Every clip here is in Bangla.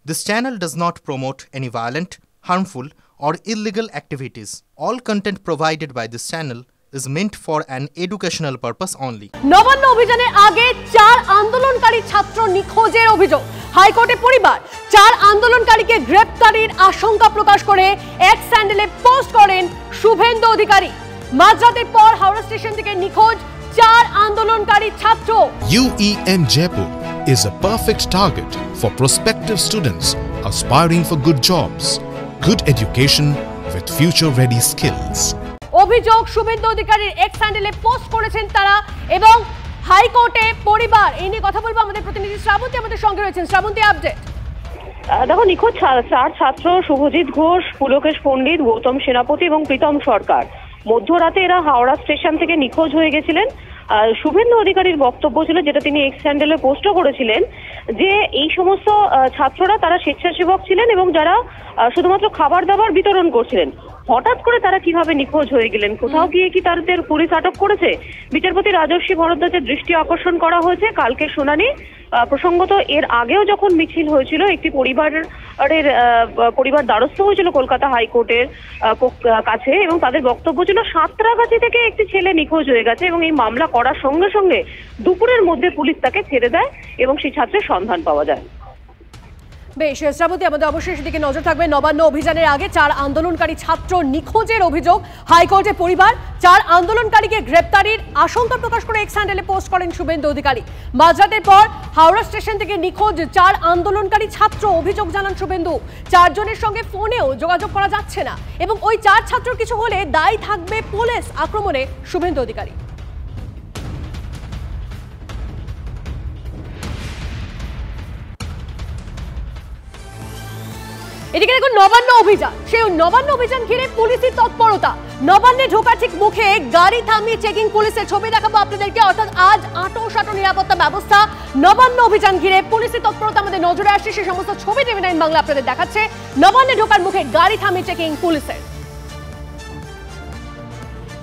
This channel does not promote any violent, harmful, or illegal activities. All content provided by this channel is meant for an educational purpose only. Nabanna অভিযানের আগে 4 আন্দোলনকারী ছাত্র নিখোঁজের অভিযোগ। হাইকোর্টে পরিবার 4 আন্দোলনকারীকে গ্রেফতারির আশঙ্কা প্রকাশ করে এক্স হ্যান্ডেলে পোস্ট করেন শুভেন্দু অধিকারী। মাঝরাতের পর হাওড়া স্টেশন থেকে নিখোঁজ 4 আন্দোলনকারী ছাত্র। UEM Jaipur is a perfect target for prospective students aspiring for good jobs, good education with future-ready skills. অভিযোগ শুভেন্দু অধিকারীর এক্স হ্যান্ডেলে পোস্ট করেছেন তারা এবং হাইকোর্টে পরিবার এই নিয়ে কথা বলবো। আমাদের প্রতিনিধি শ্রাবন্তী আমাদের সঙ্গে রয়েছেন। শ্রাবন্তী, আপডেট। দেখো, নিখোঁজ 4 ছাত্র শুভজিৎ ঘোষ, পুলকেশ পণ্ডিত, গৌতম সেনাপতি এবং প্রীতম সরকার মধ্যরাতে এরা হাওড়া স্টেশন থেকে নিখোঁজ হয়ে গেছিলেন। শুভেন্দু অধিকারীর বক্তব্য ছিল, যেটা তিনি এক্স হ্যান্ডেলে পোস্টও করেছিলেন, যে এই সমস্ত ছাত্ররা তারা স্বেচ্ছাসেবক ছিলেন এবং যারা শুধুমাত্র খাবার দাবার বিতরণ করছিলেন। হঠাৎ করে তারা কিভাবে নিখোঁজ হয়ে গেলেন, কোথাও গিয়ে কি তাদের পুলিশ আটক করেছে? বিচারপতি রাজস্বী ভরদ্বাজের দৃষ্টি আকর্ষণ করা হয়েছে কালকে শুনানি। প্রসঙ্গত এর আগেও যখন মিছিল হয়েছিল, একটি পরিবার দ্বারস্থ হয়েছিল কলকাতা হাইকোর্টের কাছে এবং তাদের বক্তব্য ছিল সাঁতরাগাছি থেকে একটি ছেলে নিখোঁজ হয়ে গেছে এবং এই মামলা করার সঙ্গে সঙ্গে দুপুরের মধ্যে পুলিশ তাকে ছেড়ে দেয় এবং সেই ছাত্রের সন্ধান পাওয়া যায়। বেশ, শ্রাবন্তী, আমাদের অবশ্যই সেদিকে নজর থাকবে। নবান্ন অভিযানের আগে 4 আন্দোলনকারী ছাত্র নিখোঁজের অভিযোগ। হাইকোর্টে পরিবার 4 আন্দোলনকারীকে গ্রেপ্তারির আশঙ্কা প্রকাশ করে এক্স হ্যান্ডেলে পোস্ট করেন শুভেন্দু অধিকারী। মাঝরাতের পর হাওড়া স্টেশন থেকে নিখোঁজ 4 আন্দোলনকারী ছাত্র। অভিযোগ জানান শুভেন্দু, 4 জনের সঙ্গে ফোনেও যোগাযোগ করা যাচ্ছে না এবং ওই 4 ছাত্র কিছু হলে দায়ী থাকবে পুলিশ আক্রমণে শুভেন্দু অধিকারী। এদিকে দেখুন নবান্ন অভিযান, সেই নবান্ন অভিযান ঘিরে পুলিশের তৎপরতা। নবান্নে ঢোকার ঠিক মুখে গাড়ি থামিয়ে চেকিং পুলিশের ছবি দেখাবো আপনাদেরকে, অর্থাৎ আজ আঁটো নিরাপত্তা ব্যবস্থা। নবান্ন অভিযান ঘিরে পুলিশের তৎপরতা আমাদের নজরে আসছে, সেই সমস্ত ছবি টিভি9 বাংলা আপনাদের দেখাচ্ছে। নবান্নে ঢোকার মুখে গাড়ি থামিয়ে চেকিং পুলিশের।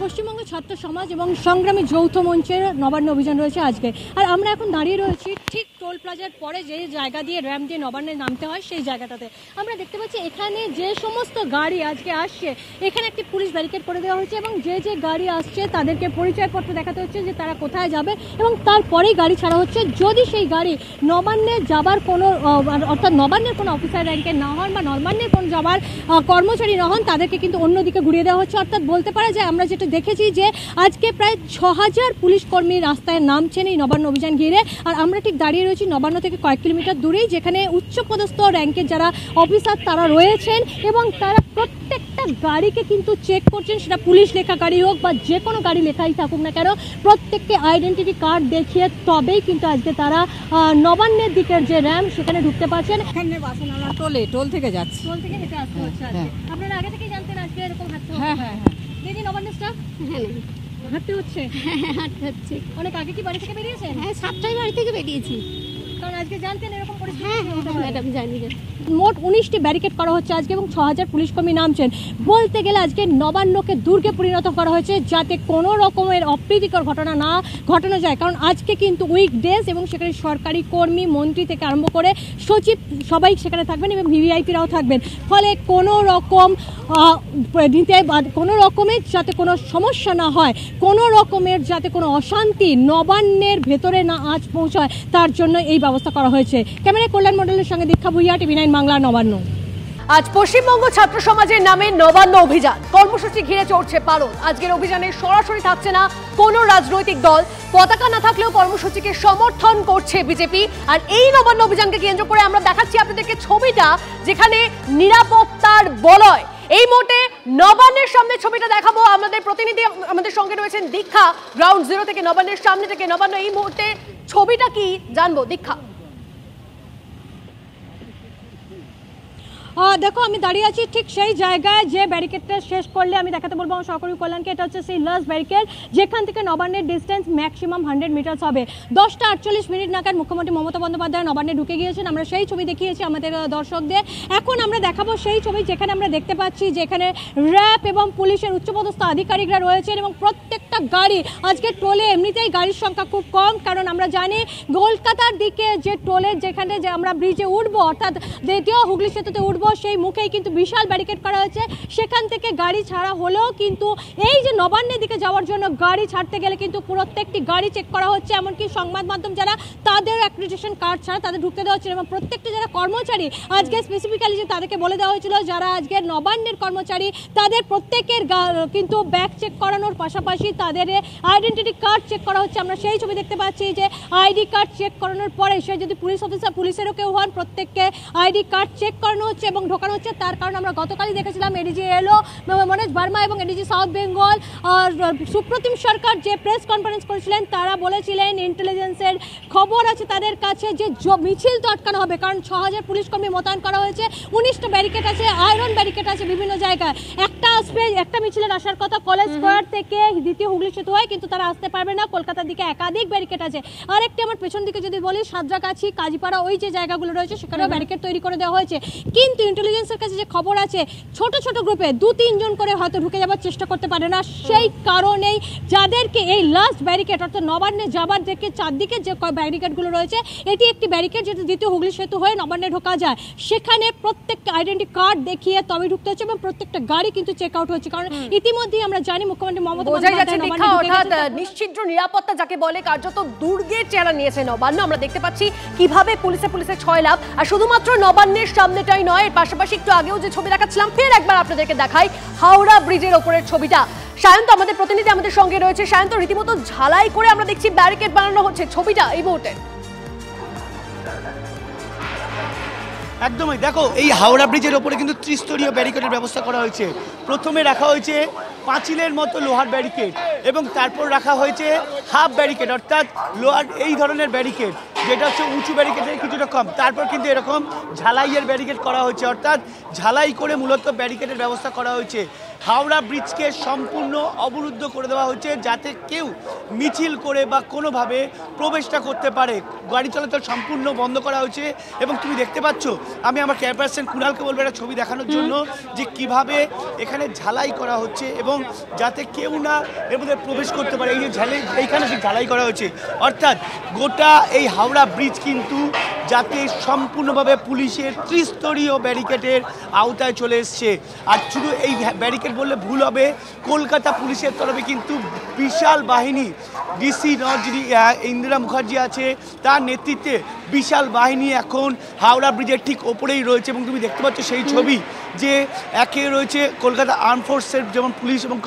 পশ্চিমবঙ্গ ছাত্র সমাজ এবং সংগ্রামী যৌথ মঞ্চের নবান্ন অভিযান রয়েছে আজকে। আর আমরা এখন দাঁড়িয়ে রয়েছি ঠিক টোল প্লাজার পরে যে জায়গা দিয়ে র্যাম্প দিয়ে নবান্নে নামতে হয় সেই জায়গাটাতে। আমরা দেখতে পাচ্ছি এখানে যে সমস্ত গাড়ি আজকে আসছে, এখানে একটি পুলিশ ব্যারিকেড করে দেওয়া হয়েছে এবং যে গাড়ি আসছে তাদেরকে পরিচয়পত্র দেখাতে হচ্ছে যে তারা কোথায় যাবে এবং তারপরেই গাড়ি ছাড়া হচ্ছে। যদি সেই গাড়ি নবান্নে যাবার কোনো অর্থাৎ নবান্নের কোনো অফিসার র্যাঙ্কের না হন বা নবান্নের কোনো যাবার কর্মচারী না হন, তাদেরকে কিন্তু অন্যদিকে ঘুরিয়ে দেওয়া হচ্ছে। অর্থাৎ বলতে পারা যায় আমরা যেটা দেখেছি যে আজকে প্রায় 6000 পুলিশ কর্মী রাস্তায় নামছেন এই নবান্ন অভিযান ঘিরে। আর আমরা ঠিক দাঁড়িয়ে রয়েছি নবান্ন থেকে কয়েক কিলোমিটার দূরেই, যেখানে উচ্চপদস্থ র্যাঙ্কের যারা অফিসার তারা রয়েছেন এবং তারা প্রত্যেকটা গাড়িকে কিন্তু চেক করছেন, সেটা পুলিশ লেখা গাড়ি হোক বা যে কোনো গাড়ি লেখাই থাকুক না কেন, প্রত্যেককে আইডেন্টিটি কার্ড দেখিয়ে তবেই কিন্তু আজকে তারা নবান্নের দিকের যে র্যাম্প সেখানে ঢুকতে পারছেন। এখানে বাসনালা টোল থেকে যাচ্ছে, টোল থেকে হেঁটে আসতে হচ্ছে। আপনারা আগে থেকেই জানতেন আজকে এরকম হাঁটতে হবে? হ্যাঁ। দিদি, নবান্নের স্টাফ? হ্যাঁ, হাঁটতে হচ্ছে। হ্যাঁ, হাঁটতে হচ্ছে। অনেক আগে কি বাড়ি থেকে বেরিয়েছেন? হ্যাঁ, 7টায় বাড়ি থেকে বেরিয়েছি। কারণ আজকে জানতেন এরকম পরিস্থিতি? হ্যাঁ ম্যাডাম, জানি। মোট 19টি ব্যারিকেড করা হচ্ছে আজকে এবং 6000 পুলিশ কর্মী নামছেন। বলতে গেলে আজকে নবান্নকে দুর্গে পরিণত করা হয়েছে যাতে কোনো রকমের অপ্রীতিকর ঘটনা না ঘটানো যায়। কারণ আজকে কিন্তু উইকডেজ এবং সেখানে সরকারি কর্মী, মন্ত্রী থেকে আরম্ভ করে সচিব সবাই সেখানে থাকবেন এবং ভিভিআইপিরাও থাকবেন। ফলে কোনো রকমের যাতে কোনো সমস্যা না হয়, কোনো রকমের যাতে কোনো অশান্তি নবান্নের ভেতরে না আজ পৌঁছায়, তার জন্য এই ব্যবস্থা করা হয়েছে। ক্যামেরায় কল্যাণ মণ্ডলের সঙ্গে দীক্ষা ভুইয়া, টিভি9 বাংলা, নবান্ন। আজ পশ্চিমবঙ্গ ছাত্র সমাজের নামে নবান্ন অভিযান কর্মসূচি ঘিরে চড়ছে পালন। আজকের অভিযানে সরাসরি থাকছে না কোনো রাজনৈতিক দল, পতাকা না থাকলেও কর্মসূচিকে সমর্থন করছে বিজেপি। আর এই নবান্ন অভিযানকে কেন্দ্র করে আমরা দেখাচ্ছি আপনাদেরকে ছবিটা, যেখানে নিরাপত্তার বলয়। এই মুহূর্তে নবান্নের সামনে ছবিটা দেখাবো। আমাদের প্রতিনিধি আমাদের সঙ্গে রয়েছেন দীক্ষা, গ্রাউন্ড জিরো থেকে, নবান্নের সামনে থেকে। নবান্ন এই মুহূর্তে ছবিটা কি জানবো, দীক্ষা? দেখো আমি দাঁড়িয়ে আছি ঠিক সেই জায়গায় যে ব্যারিকেডটা শেষ করলে আমি দেখাতে বলবো আমার সহকর্মী কল্যাণকে। এটা হচ্ছে সেই লাস্ট ব্যারিকেড যেখান থেকে নবান্নের ডিস্টেন্স ম্যাক্সিমাম 100 মিটার্স হবে। 10:48 নাগাদ মুখ্যমন্ত্রী মমতা বন্দ্যোপাধ্যায় নবান্নে ঢুকে গিয়েছেন। আমরা সেই ছবি দেখিয়েছি আমাদের দর্শকদের। এখন আমরা দেখাবো সেই ছবি যেখানে আমরা দেখতে পাচ্ছি যেখানে র্যাব এবং পুলিশের উচ্চপদস্থ আধিকারিকরা রয়েছেন এবং প্রত্যেকটা গাড়ি আজকে টোলে এমনিতেই গাড়ির সংখ্যা খুব কম, কারণ আমরা জানি কলকাতার দিকে যে টোলের যেখানে যে আমরা ব্রিজে উঠবো অর্থাৎ দ্বিতীয় হুগলি সেতুতে উঠবো সেই মুখেই কিন্তু বিশাল ব্যারিকেড করা হয়েছে। সেখান থেকে গাড়ি ছাড়া হলেও কিন্তু এই যে নবান্নের দিকে যাওয়ার জন্য গাড়ি ছাড়তে গেলে কিন্তু প্রত্যেকটি গাড়ি চেক করা হচ্ছে, এমনকি সংবাদ মাধ্যম যারা তাদের অ্যাক্রিডিটেশন কার্ড ছাড়া তাদের ঢুকতে দেওয়া হচ্ছে এবং প্রত্যেকটি যারা কর্মচারী আজকে স্পেসিফিক্যালি যে তাদেরকে বলে দেওয়া হয়েছিল যারা আজকে নবান্নের কর্মচারী তাদের প্রত্যেকের কিন্তু ব্যাগ চেক করানোর পাশাপাশি তাদের আইডেন্টিটি কার্ড চেক করা হচ্ছে। আমরা সেই ছবি দেখতে পাচ্ছি যে আইডি কার্ড চেক করানোর পরে সে যদি পুলিশ অফিসার পুলিশেরও কেউ হন প্রত্যেককে আইডি কার্ড চেক করানো হচ্ছে এবং ঢোকানো হচ্ছে। তার কারণ আমরা গতকালই দেখেছিলাম এডিজি এলো মনোজ ভার্মা এবং এডিজি সাউথ বেঙ্গল সুপ্রতিম সরকার যে প্রেস কনফারেন্স করেছিলেন তারা বলেছিলেন ইন্টেলিজেন্সের খবর আছে তাদের কাছে যে মিছিল তো আটকানো হবে, কারণ 6000 পুলিশ কর্মী মোতায়েন করা হয়েছে, 19টা ব্যারিকেড আছে, আয়রন ব্যারিকেড আছে বিভিন্ন জায়গায়। একটা মিছিলের আসার কথা কলেজ স্কোয়ার থেকে দ্বিতীয় হুগলি সেতু হয়, কিন্তু তারা আসতে পারবে না, কলকাতার দিকে একাধিক ব্যারিকেড আছে। আরেকটি আমার পেছন দিকে যদি বলি সাঁতরাগাছি কাজীপাড়া ওই যে জায়গাগুলো রয়েছে সেখানেও ব্যারিকেড তৈরি করে দেওয়া হয়েছে। কিন্তু ইন্টেলিজেন্সের কাছে যে খবর আছে ছোট ছোট গ্রুপে 2-3 জন করে হয়তো ঢুকে যাওয়ার চেষ্টা করতে পারে না, সেই কারণেই যাদেরকে এই লাস্ট ব্যারিকেড অর্থাৎ নবান্নে যাবার দিকে চারদিকে যে ব্যারিকেডগুলো রয়েছে এটি একটি ব্যারিকেড যেটা দ্বিতীয় হুগলি সেতু হয়ে নবান্নে ঢোকা যায়, সেখানে প্রত্যেকটা আইডেন্টি কার্ড দেখিয়ে তবে ঢুকতে হচ্ছে এবং প্রত্যেকটা গাড়ি কিন্তু চেক আউট হচ্ছে, কারণ ইতিমধ্যেই আমরা জানি মুখ্যমন্ত্রী মমতা বন্দ্যোপাধ্যায় নিশ্চিত নিরাপত্তা যাকে বলে কার্যত দুর্গের চেহারা নিয়েছে নবান্ন। আমরা দেখতে পাচ্ছি কিভাবে পুলিশে ছয় লাভ, আর শুধুমাত্র নবান্নের সামনেটাই নয়, এর পাশাপাশি একটু আগেও যে ছবি দেখাচ্ছিলাম ফের একবার আপনাদেরকে দেখাই হাওড়া ব্রিজের ওপরের ছবিটা। সায়ন্ত আমাদের প্রতিনিধি আমাদের সঙ্গে রয়েছে। সায়ন্ত, রীতিমতো ঝালাই করে আমরা দেখছি ব্যারিকেড বানানো হচ্ছে, ছবিটা এই মুহূর্তে একদমই দেখো এই হাওড়া ব্রিজের ওপরে কিন্তু ত্রিস্তরীয় ব্যারিকেডের ব্যবস্থা করা হয়েছে। প্রথমে রাখা হয়েছে পাঁচিলের মতো লোহার ব্যারিকেড এবং তারপর রাখা হয়েছে হাফ ব্যারিকেড অর্থাৎ লোহার এই ধরনের ব্যারিকেড যেটা হচ্ছে উঁচু ব্যারিকেডের কিছুটা কম। তারপর কিন্তু এরকম ঝালাইয়ের ব্যারিকেড করা হয়েছে অর্থাৎ ঝালাই করে মূলত ব্যারিকেডের ব্যবস্থা করা হয়েছে। হাওড়া ব্রিজকে সম্পূর্ণ অবরুদ্ধ করে দেওয়া হয়েছে যাতে কেউ মিছিল করে বা কোনোভাবে প্রবেশটা করতে পারে। গাড়ি চলাচল সম্পূর্ণ বন্ধ করা হয়েছে এবং তুমি দেখতে পাচ্ছ, আমি আমার ক্যামেরাম্যান কুণালকে বলবো একটা ছবি দেখানোর জন্য যে কিভাবে এখানে ঝালাই করা হচ্ছে এবং যাতে কেউ না এর মধ্যে প্রবেশ করতে পারে। এই যে এইখানে ঠিক ঝালাই করা হয়েছে অর্থাৎ গোটা এই হাওড়া ব্রিজ কিন্তু যাতে সম্পূর্ণভাবে পুলিশের ত্রিস্তরীয় ব্যারিকেডের আওতায় চলে এসছে। আর শুধু এই ব্যারিকেড বললে ভুল হবে, কলকাতা পুলিশের তরফে কিন্তু বিশাল বাহিনী ডিসি যিনি ইন্দিরা মুখার্জি আছে তার নেতৃত্বে বিশাল বাহিনী এখন হাওড়া ব্রিজের ঠিক ওপরেই রয়েছে এবং তুমি দেখতে পাচ্ছ সেই ছবি যে একে রয়েছে কলকাতা আর্ম ফোর্সের যেমন পুলিশ এবং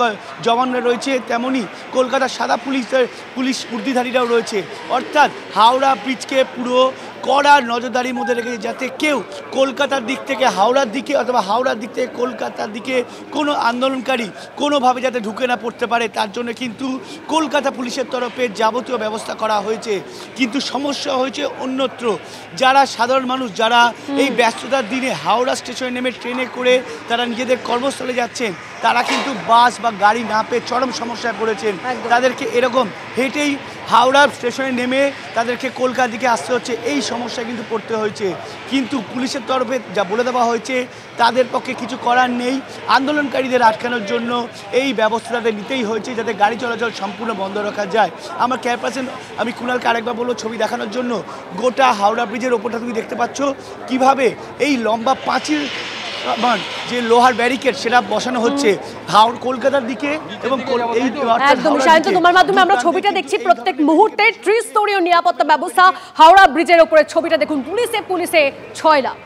জওয়ানরা রয়েছে, তেমনই কলকাতা সাদা পুলিশ উর্দিধারীরাও রয়েছে। অর্থাৎ হাওড়া ব্রিজকে পুরো কড়া নজরদারির মধ্যে রেখেছে যাতে কেউ কলকাতার দিক থেকে হাওড়ার দিকে অথবা হাওড়ার দিক থেকে কলকাতার দিকে কোনো আন্দোলনকারী কোনোভাবে যাতে ঢুকে না পড়তে পারে তার জন্য কিন্তু কলকাতা পুলিশের তরফে যাবতীয় ব্যবস্থা করা হয়েছে। কিন্তু সমস্যা হয়েছে অন্যত্র, যারা সাধারণ মানুষ যারা এই ব্যস্ততার দিনে হাওড়া স্টেশনে নেমে ট্রেনে করে তারা নিজেদের কর্মস্থলে যাচ্ছেন তারা কিন্তু বাস বা গাড়ি না পেয়ে চরম সমস্যায় পড়েছেন। তাদেরকে এরকম হেঁটেই হাওড়া স্টেশনে নেমে তাদেরকে কলকাতার দিকে আসতে হচ্ছে, এই সমস্যায় কিন্তু পড়তে হয়েছে। কিন্তু পুলিশের তরফে যা বলে দেওয়া হয়েছে তাদের পক্ষে কিছু করার নেই, আন্দোলনকারীদের আটকানোর জন্য এই ব্যবস্থা তাদের নিতেই হয়েছে যাতে গাড়ি চলাচল সম্পূর্ণ বন্ধ রাখা যায়। আমার ক্যামেরাম্যান আমি কুণালকে আরেকবার বলবো ছবি দেখানোর জন্য, গোটা হাওড়া ব্রিজের ওপরটা তুমি দেখতে পাচ্ছ কিভাবে এই লম্বা পাঁচিল যে লোহার ব্যারিকেড সেটা বসানো হচ্ছে কলকাতার দিকে এবং একদম সায়ন্ত তোমার মাধ্যমে আমরা ছবিটা দেখছি প্রত্যেক মুহূর্তে ত্রিস্তরীয় নিরাপত্তা ব্যবস্থা হাওড়া ব্রিজের উপরে ছবিটা দেখুন, পুলিশে ছয় লাভ।